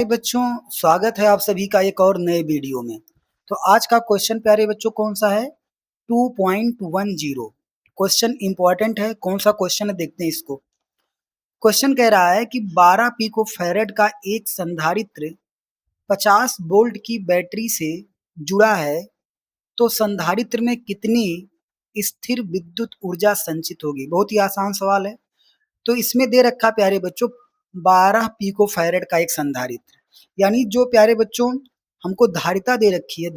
बच्चों, स्वागत है आप सभी का एक और नए वीडियो में। तो आज का क्वेश्चन प्यारे बच्चों कौन सा है? 2.10। क्वेश्चन इंपॉर्टेंट है। कौन सा क्वेश्चन है देखते हैं इसको। क्वेश्चन कह रहा है कि 12 पिको फैरेड का एक संधारित्र 50 वोल्ट की बैटरी से जुड़ा है, तो संधारित्र में कितनी स्थिर विद्युत ऊर्जा संचित होगी? बहुत ही आसान सवाल है। तो इसमें दे रखा प्यारे बच्चों 12 पिको फैरेड का एक संधारित्र, यानी जो प्यारे बच्चों हमको धारिता दे रखी है,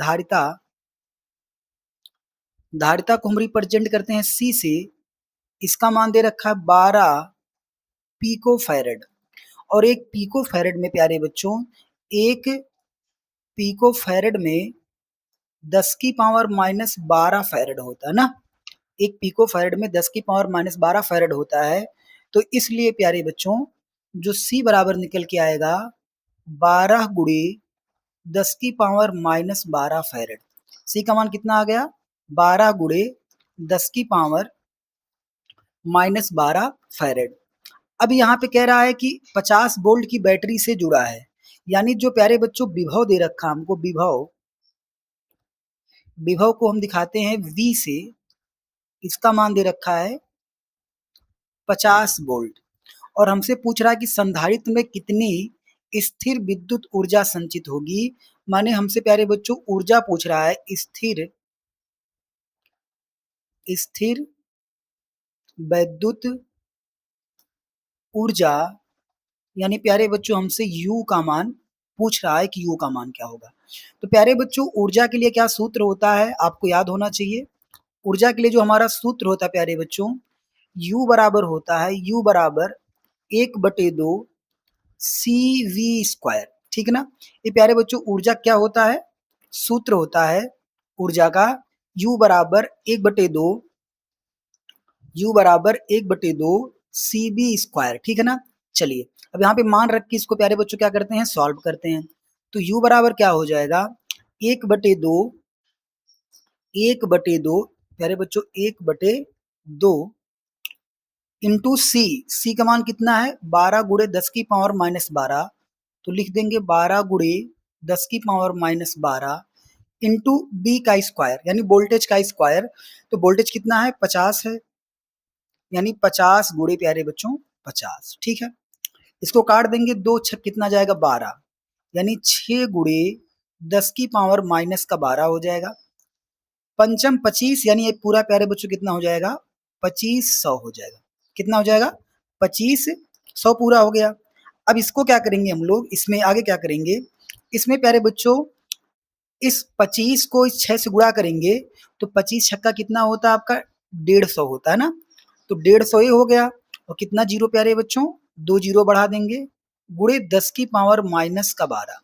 धारिता को हम रिप्रेजेंट करते हैं सी से। इसका मान दे रखा है 12 पिको फैरेड। और एक पिको फैरेड में प्यारे बच्चों, एक पिको फैरेड में 10 की पावर माइनस 12 फैरेड होता है ना। एक पिको फैरेड में 10 की पावर माइनस 12 फैरेड होता है। तो इसलिए प्यारे बच्चों जो सी बराबर निकल के आएगा 12 गुणे 10 की पावर माइनस 12 फैरेड। सी का मान कितना आ गया? 12 गुणे 10 की पावर माइनस 12 फैरेड। अब यहाँ पे कह रहा है कि 50 वोल्ट की बैटरी से जुड़ा है, यानी जो प्यारे बच्चों विभव दे रखा हमको, विभव को हम दिखाते हैं V से। इसका मान दे रखा है 50 वोल्ट और हमसे पूछ रहा है कि संधारित्र में कितनी स्थिर विद्युत ऊर्जा संचित होगी। माने हमसे प्यारे बच्चों ऊर्जा पूछ रहा है, स्थिर विद्युत ऊर्जा, यानी प्यारे बच्चों हमसे U का मान पूछ रहा है कि U का मान क्या होगा। तो प्यारे बच्चों ऊर्जा के लिए क्या सूत्र होता है आपको याद होना चाहिए। ऊर्जा के लिए जो हमारा सूत्र होता है प्यारे बच्चों, U बराबर होता है, U बराबर 1/2 CV²। ठीक है ना। ये प्यारे बच्चों ऊर्जा क्या होता है? सूत्र होता है ऊर्जा का U बराबर 1/2 CV²। ठीक है ना। चलिए अब यहाँ पे मान रख के इसको प्यारे बच्चों क्या करते हैं, सॉल्व करते हैं। तो U बराबर क्या हो जाएगा? 1/2 प्यारे बच्चों 1/2 इंटू सी का मान कितना है? 12 गुणे 10 की पावर माइनस 12। तो लिख देंगे 12 गुणे 10 की पावर माइनस 12 इंटू बी का स्क्वायर, यानी वोल्टेज का स्क्वायर। तो वोल्टेज कितना है? 50 है, यानी 50 गुणे प्यारे बच्चों 50। ठीक है। इसको काट देंगे, 2 छक कितना जाएगा? 12, यानी 6 गुणे 10 की पावर माइनस का 12 हो जाएगा। पंचम 25, यानी ये पूरा प्यारे बच्चों कितना हो जाएगा? 2500 हो जाएगा। कितना हो जाएगा? 2500 पूरा हो गया। अब इसको क्या करेंगे हम लोग, इसमें आगे क्या करेंगे, इसमें प्यारे बच्चों इस 25 को इस 6 से गुणा करेंगे तो 25 छक्का कितना होता है आपका? 150 होता है ना। तो 150 ये हो गया। और कितना जीरो प्यारे बच्चों? 2 जीरो बढ़ा देंगे, गुणे 10 की पावर माइनस का 12।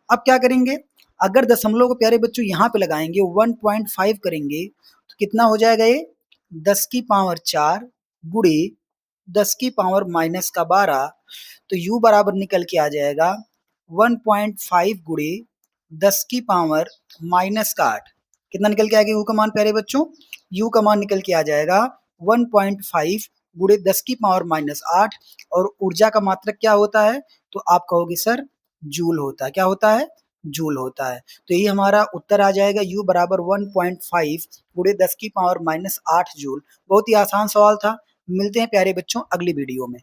अब क्या करेंगे, अगर दशमलव को प्यारे बच्चों यहाँ पे लगाएंगे 1.5 करेंगे तो कितना हो जाएगा? ये 10 की पावर 4 गुणे 10 की पावर माइनस का 12। तो U बराबर निकल के आ जाएगा 1.5 गुणे 10 की पावर माइनस का 8। कितना निकल के आएगा U का मान प्यारे बच्चों? U का मान निकल के आ जाएगा 1.5 गुणे 10 की पावर माइनस 8। और ऊर्जा का मात्रक क्या होता है? तो आप कहोगे सर जूल होता है। क्या होता है? जूल होता है। तो यही हमारा उत्तर आ जाएगा, U बराबर 1.5 गुणे 10 की पावर माइनस 8 जूल। बहुत ही आसान सवाल था। मिलते हैं प्यारे बच्चों अगली वीडियो में।